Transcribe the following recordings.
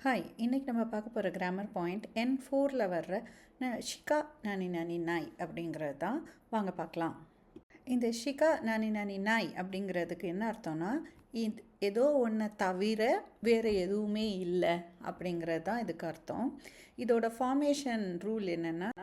Hi, இன்றைக்கி நம்ம பார்க்க போகிற கிராமர் பாயிண்ட் N4ல் வர்ற ஷிகா நானி நானி நாய் அப்படிங்கிறது தான். வாங்க பார்க்கலாம். இந்த ஷிகா நானி நானி நாய் அப்படிங்கிறதுக்கு என்ன அர்த்தம்னா, இது ஏதோ ஒன்றை தவிர வேறு எதுவுமே இல்லை அப்படிங்கிறது தான் இதுக்கு அர்த்தம். இதோட ஃபார்மேஷன் ரூல் என்னென்னா,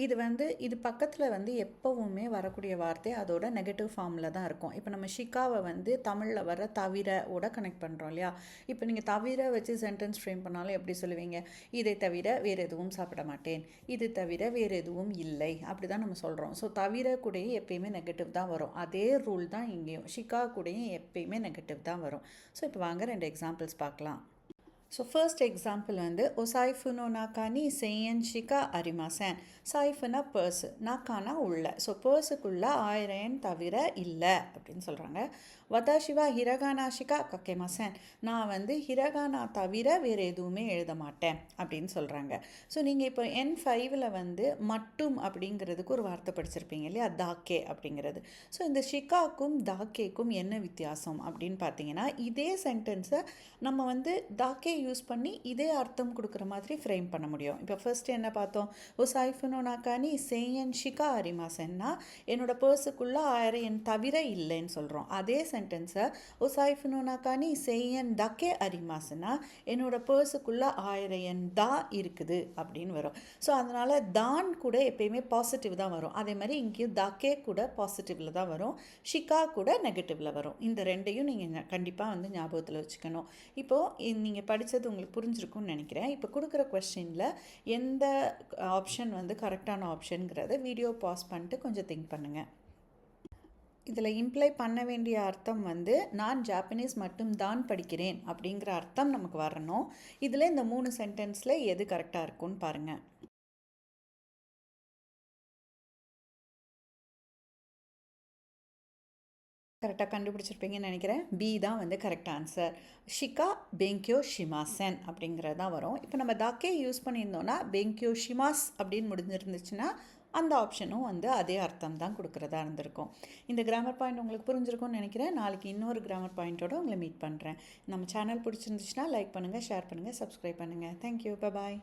இது பக்கத்தில் எப்போவுமே வரக்கூடிய வார்த்தை அதோட நெகட்டிவ் ஃபார்மில் தான் இருக்கும். இப்போ நம்ம ஷிகாவை தமிழில் வர தவிர ஓட கனெக்ட் பண்ணுறோம் இல்லையா? இப்போ நீங்கள் தவிர வச்சு சென்டென்ஸ் ஃப்ரேம் பண்ணாலும் எப்படி சொல்லுவீங்க? இதை தவிர வேறு எதுவும் சாப்பிட மாட்டேன், இது தவிர வேறு எதுவும் இல்லை, அப்படி தான் நம்ம சொல்கிறோம். ஸோ தவிர கூடயும் எப்பயுமே நெகட்டிவ் தான் வரும். அதே ரூல் தான் இங்கேயும். ஷிகா கூடயும் எப்பயுமே நெகட்டிவ் தான் வரும். ஸோ இப்போ வாங்க 2 எக்ஸாம்பிள்ஸ் பார்க்கலாம். ஸோ ஃபர்ஸ்ட் எக்ஸாம்பிள் ஓ சாய்ஃபுனோ நாக்கானி செய்யன் ஷிகா அரிமாசேன். சாய்ஃபுனா பர்ஸு, நாக்கானா உள்ள. ஸோ பர்ஸுக்குள்ளே 1000 yen தவிர இல்லை அப்படின்னு சொல்கிறாங்க. வதாஷிவா ஹிரகானா ஷிகா கக்கேமாசேன். நான் ஹிரகானா தவிர வேறு எதுவுமே எழுத மாட்டேன் அப்படின்னு சொல்கிறாங்க. ஸோ நீங்கள் இப்போ N5ல் மட்டும் அப்படிங்கிறதுக்கு ஒரு வார்த்தை படிச்சிருப்பீங்க இல்லையா? தாக்கே அப்படிங்கிறது. ஸோ இந்த ஷிகாக்கும் தாக்கேக்கும் என்ன வித்தியாசம் அப்படின்னு பார்த்தீங்கன்னா, இதே சென்டென்ஸை நம்ம தாக்கே யூஸ் பண்ணி இதே அர்த்தம் கொடுக்குற மாதிரி ஃப்ரேம் பண்ண முடியும். இப்போ ஃபர்ஸ்ட் என்ன பார்த்தோம்? ஓ சாய்ஃபுனோ நாக்கானி செய்யன் ஷிகா அரிமாசன்னா, என்னோட பர்ஸுக்குள்ளே 1000 yen தவிர இல்லைன்னு சொல்கிறோம். அதே சென்டென்ஸை ஓ சாய்ஃபுனோ நாக்கானி செய்யன் தக்கே அரிமாசன்னா, என்னோட பர்ஸுக்குள்ளே 1000 yen தான் இருக்குது அப்படின்னு வரும். ஸோ அதனால் தான் கூட எப்பயுமே பாசிட்டிவ் தான் வரும். அதே மாதிரி இங்கேயும் தக்கே கூட பாசிட்டிவில் தான் வரும், ஷிகா கூட நெகட்டிவில் வரும். இந்த ரெண்டையும் நீங்கள் கண்டிப்பாக ஞாபகத்தில் வச்சுக்கணும். இப்போது நீங்கள் படித்தது உங்களுக்கு புரிஞ்சிருக்கும்னு நினைக்கிறேன். இப்போ கொடுக்குற கொஸ்டினில் எந்த ஆப்ஷன் கரெக்டான ஆப்ஷனுங்கிறத வீடியோ பாஸ் பண்ணிட்டு கொஞ்சம் திங்க் பண்ணுங்கள். இதில் இம்ப்ளை பண்ண வேண்டிய அர்த்தம் நான் ஜாப்பனீஸ் மட்டும் தான் படிக்கிறேன் அப்படிங்கிற அர்த்தம் நமக்கு வரணும். இதில் இந்த 3 சென்டென்ஸில் எது கரெக்டாக இருக்குன்னு பாருங்கள். கரெக்டாக கண்டுபிடிச்சிருப்பீங்கன்னு நினைக்கிறேன். பி தான் கரெக்ட் ஆன்சர். ஷிகா பெங்க்யோ ஷிமாசன் அப்படிங்கிறது தான் வரும். இப்போ நம்ம தாக்கே யூஸ் பண்ணியிருந்தோன்னா பெங்க்யோ ஷிமாஸ் அப்படின்னு முடிஞ்சிருந்துச்சுன்னா அந்த ஆப்ஷனும் அதே அர்த்தம் தான் கொடுக்குறதா இருந்திருக்கும். இந்த கிராமர் பாயிண்ட் உங்களுக்கு புரிஞ்சிருக்கும்னு நினைக்கிறேன். நாளைக்கு இன்னொரு கிராமர் பாயிண்ட்டோடு உங்களை மீட் பண்ணுறேன். நம்ம சேனல் பிடிச்சிருந்துச்சுன்னா லைக் பண்ணுங்கள், ஷேர் பண்ணுங்கள், சப்ஸ்கிரைப் பண்ணுங்கள். தேங்க்யூ, பாய்.